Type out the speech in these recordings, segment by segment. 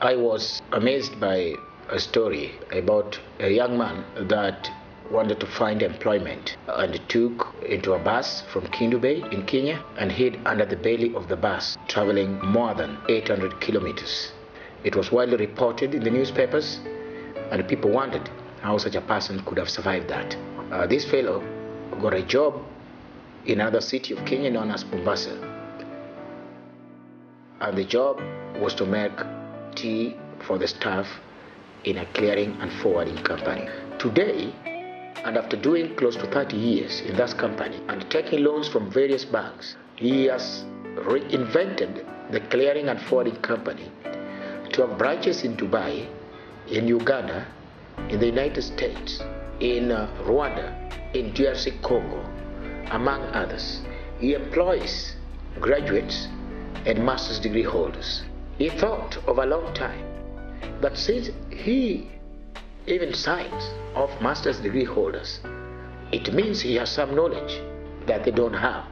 I was amazed by a story about a young man that wanted to find employment and took into a bus from Kindu Bay in Kenya and hid under the belly of the bus, traveling more than 800 kilometers. It was widely reported in the newspapers, and people wondered how such a person could have survived that. This fellow got a job in another city of Kenya known as Mombasa, and the job was to make tea for the staff in a clearing and forwarding company. Today, and after doing close to 30 years in that company and taking loans from various banks, he has reinvented the clearing and forwarding company to have branches in Dubai, in Uganda, in the United States, in Rwanda, in DRC Congo, among others. He employs graduates and master's degree holders. He thought of a long time that since he even signs off master's degree holders, it means he has some knowledge that they don't have,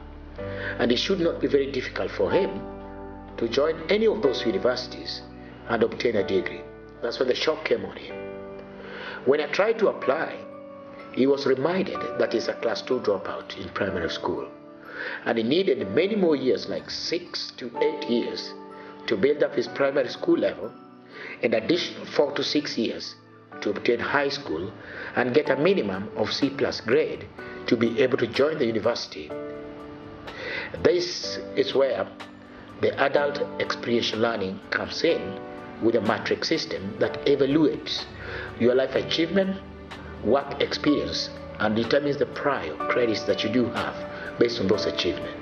and it should not be very difficult for him to join any of those universities and obtain a degree. That's when the shock came on him. When I tried to apply, he was reminded that he's a class 2 dropout in primary school, and he needed many more years, like 6 to 8 years, to build up his primary school level, an additional 4 to 6 years to obtain high school and get a minimum of C+ grade to be able to join the university. This is where the adult experiential learning comes in, with a matrix system that evaluates your life achievement, work experience, and determines the prior credits that you do have based on those achievements.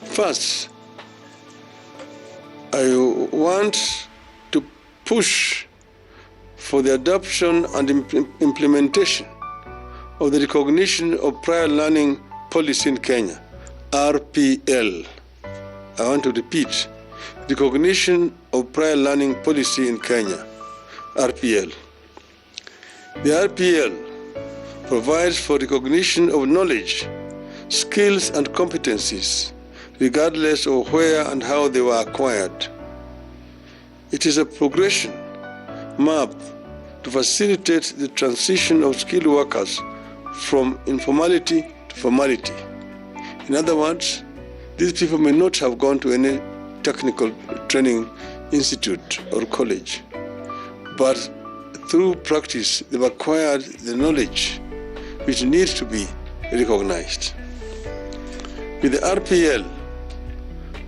First, I want to push for the adoption and implementation of the recognition of prior learning policy in Kenya, RPL. I want to repeat, recognition of prior learning policy in Kenya, RPL. The RPL provides for recognition of knowledge, skills, and competencies, regardless of where and how they were acquired. It is a progression map to facilitate the transition of skilled workers from informality to formality. In other words, these people may not have gone to any technical training institute or college, but through practice they've acquired the knowledge which needs to be recognized. With the RPL,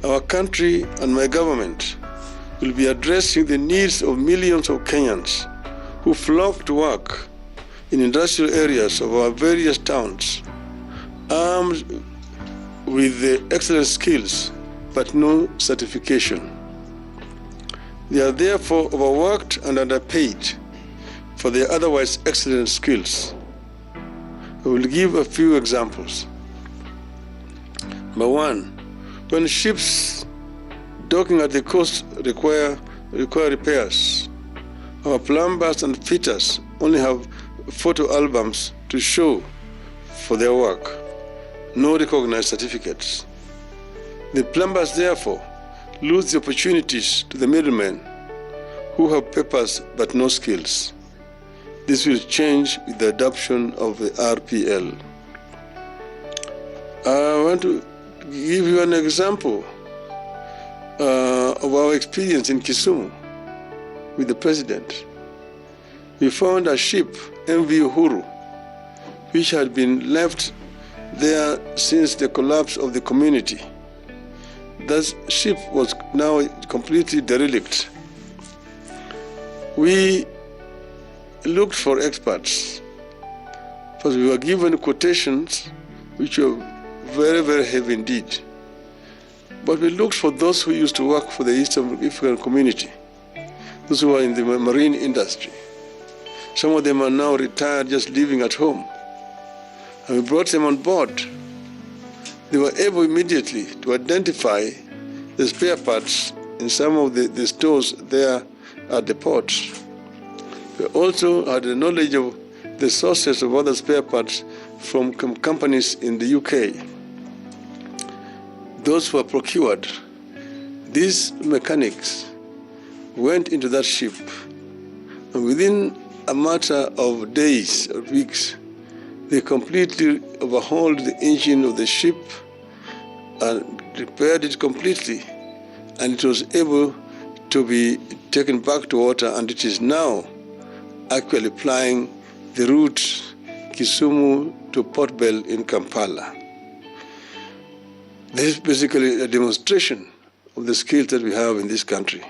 our country and my government will be addressing the needs of millions of Kenyans who flock to work in industrial areas of our various towns, armed with the excellent skills but no certification. They are therefore overworked and underpaid for their otherwise excellent skills. I will give a few examples. Number one, when ships docking at the coast require repairs, our plumbers and fitters only have photo albums to show for their work, no recognized certificates. The plumbers therefore lose the opportunities to the middlemen who have papers but no skills. This will change with the adoption of the RPL. I want to give you an example of our experience in Kisumu with the president. We found a ship, MV Uhuru, which had been left there since the collapse of the community. That ship was now completely derelict. We looked for experts, because we were given quotations which were very, very heavy indeed. But we looked for those who used to work for the Eastern African community, those who were in the marine industry. Some of them are now retired, just living at home. And we brought them on board. They were able immediately to identify the spare parts in some of the stores there at the port. We also had the knowledge of the sources of other spare parts from companies in the UK. those who were procured, these mechanics went into that ship, and within a matter of days or weeks, they completely overhauled the engine of the ship and repaired it completely, and it was able to be taken back to water, and it is now actually plying the route Kisumu to Port Bell in Kampala. This is basically a demonstration of the skills that we have in this country.